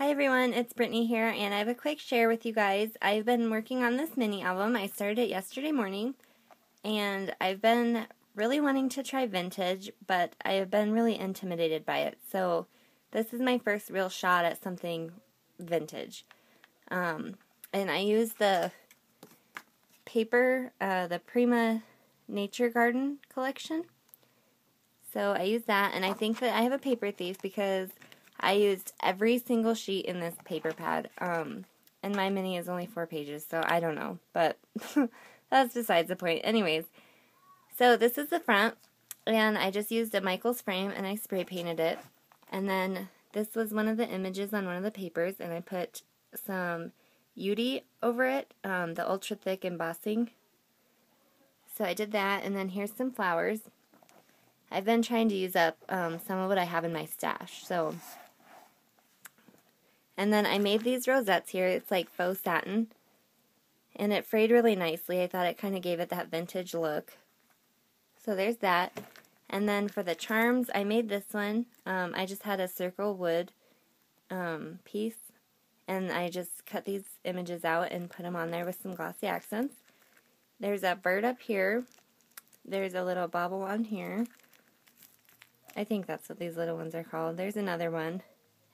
Hi everyone, it's Brittany here, and I have a quick share with you guys. I've been working on this mini album. I started it yesterday morning, and I've been really wanting to try vintage, but I have been really intimidated by it. So this is my first real shot at something vintage. And I used the paper, the Prima Nature Garden collection. So I used that, and I think that I have a paper thief because I used every single sheet in this paper pad, and my mini is only 4 pages, so I don't know, but that's besides the point. Anyways, so this is the front, and I just used a Michaels frame, and I spray painted it, and then this was one of the images on one of the papers, and I put some UD over it, the ultra thick embossing. So I did that, and then here's some flowers. I've been trying to use up some of what I have in my stash, so... And then I made these rosettes here. It's like faux satin. And it frayed really nicely. I thought it kind of gave it that vintage look. So there's that. And then for the charms, I made this one. I just had a circle wood piece. And I just cut these images out and put them on there with some glossy accents. There's a bird up here. There's a little bobble on here. I think that's what these little ones are called. There's another one.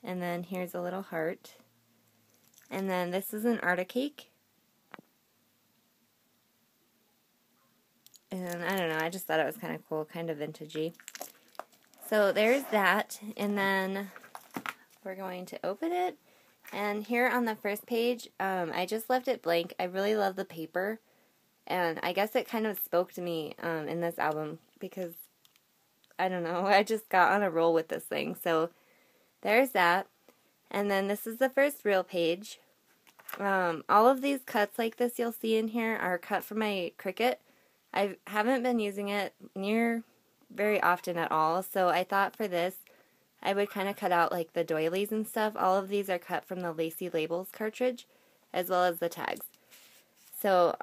And then here's a little heart. And then this is an Arctic cake. And I don't know, I just thought it was kind of cool, kind of vintagey. So there's that. And then we're going to open it. And here on the first page, I just left it blank. I really love the paper. And I guess it kind of spoke to me in this album because, I don't know, I just got on a roll with this thing. So there's that. And then this is the first real page. All of these cuts like this you'll see in here are cut from my Cricut. I haven't been using it very often at all, so I thought for this I would kind of cut out like the doilies and stuff. All of these are cut from the Lacy Labels cartridge, as well as the tags. So,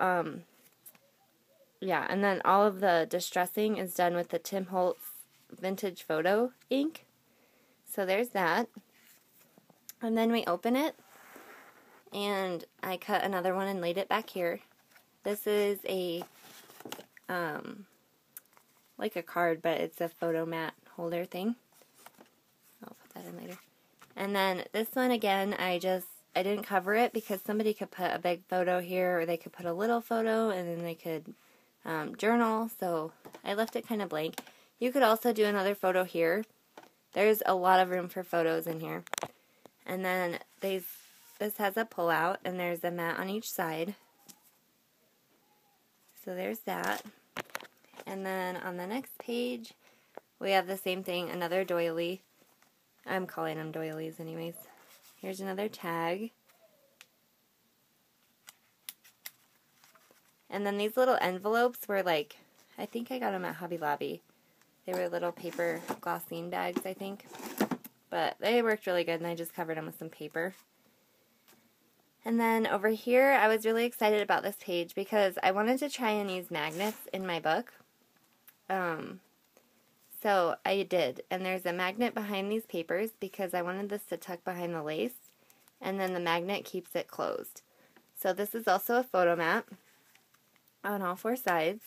yeah, and then all of the distressing is done with the Tim Holtz Vintage Photo ink. So there's that. And then we open it, and I cut another one and laid it back here. This is a, like a card, but it's a photo mat holder thing. I'll put that in later. And then this one, again, I didn't cover it because somebody could put a big photo here, or they could put a little photo, and then they could journal, so I left it kind of blank. You could also do another photo here. There's a lot of room for photos in here. And then this has a pull-out, and there's a mat on each side. So there's that. And then on the next page, we have the same thing, another doily. I'm calling them doilies anyways. Here's another tag. And then these little envelopes were like, I think I got them at Hobby Lobby. They were little paper glossine bags, I think. But they worked really good, and I just covered them with some paper. And then over here, I was really excited about this page because I wanted to try and use magnets in my book. So I did. And there's a magnet behind these papers because I wanted this to tuck behind the lace. And then the magnet keeps it closed. So this is also a photo mat on all 4 sides.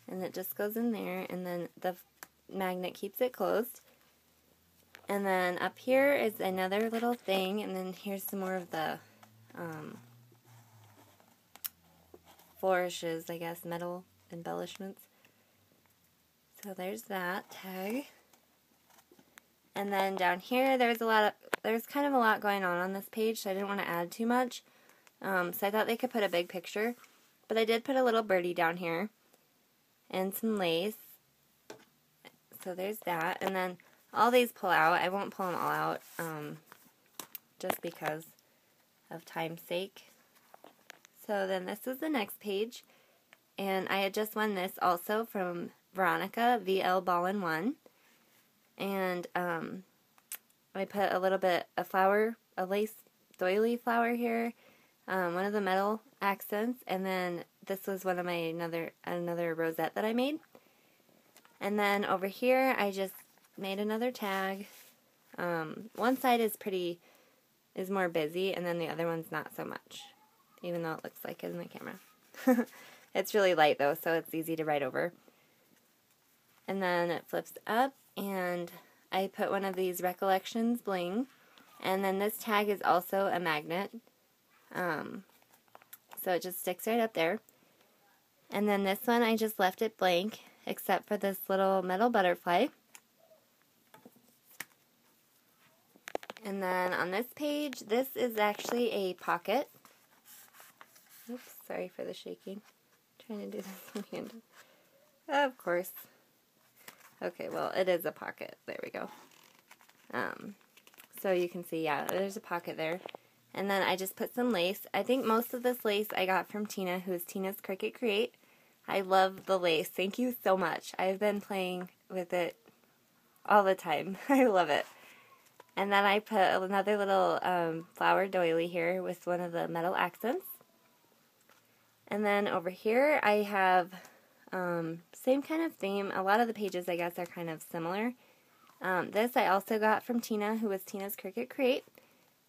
And it just goes in there, and then the magnet keeps it closed. And then up here is another little thing, and then here's some more of the flourishes, I guess, metal embellishments. So there's that tag. And then down here, there's kind of a lot going on this page, so I didn't want to add too much. So I thought they could put a big picture, but I did put a little birdie down here. And some lace. So there's that. And then all these pull out. I won't pull them all out just because of time's sake. So then this is the next page. And I had just won this also from Veronica, VL Ballin' 1. And I put a little bit of flower, a lace doily flower here. One of the metal accents, and then this was one of my another rosette that I made. And then over here I just made another tag. One side is more busy, and then the other one's not so much, even though it looks like it in the camera. It's really light though, so it's easy to write over. And then it flips up, and I put one of these Recollections bling, and then this tag is also a magnet, so it just sticks right up there. And then this one, I just left it blank, except for this little metal butterfly. And then on this page, this is actually a pocket. Oops, sorry for the shaking. I'm trying to do this one-handed. Of course. Okay, well, it is a pocket. There we go. So you can see, yeah, there's a pocket there. And then I just put some lace. I think most of this lace I got from Tina, who is Tina's Cricut Create. I love the lace. Thank you so much. I've been playing with it all the time. I love it. And then I put another little flower doily here with one of the metal accents. And then over here I have same kind of theme. A lot of the pages, I guess, are kind of similar. This I also got from Tina, who is Tina's Cricut Create.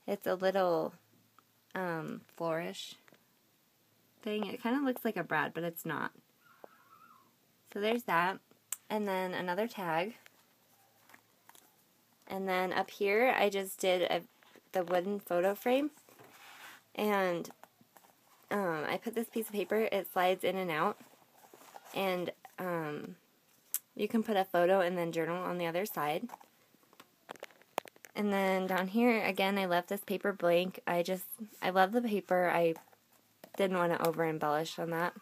It's a little flourish thing. It kind of looks like a brad, but it's not. So there's that. And then another tag. And then up here, I just did the wooden photo frame. And I put this piece of paper. It slides in and out. And you can put a photo and then journal on the other side. And then down here, again, I left this paper blank. I love the paper. I didn't want to over embellish on that.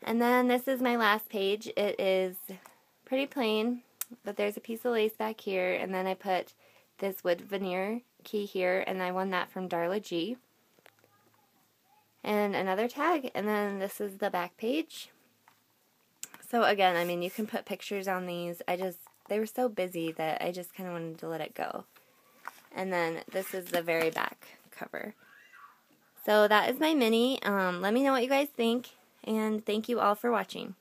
And then this is my last page. It is pretty plain, but there's a piece of lace back here, and then I put this wood veneer key here, and I won that from Darla G. And another tag, and then this is the back page. So again, I mean, you can put pictures on these. They were so busy that I just kind of wanted to let it go. And then this is the very back cover. So that is my mini. Let me know what you guys think, and thank you all for watching.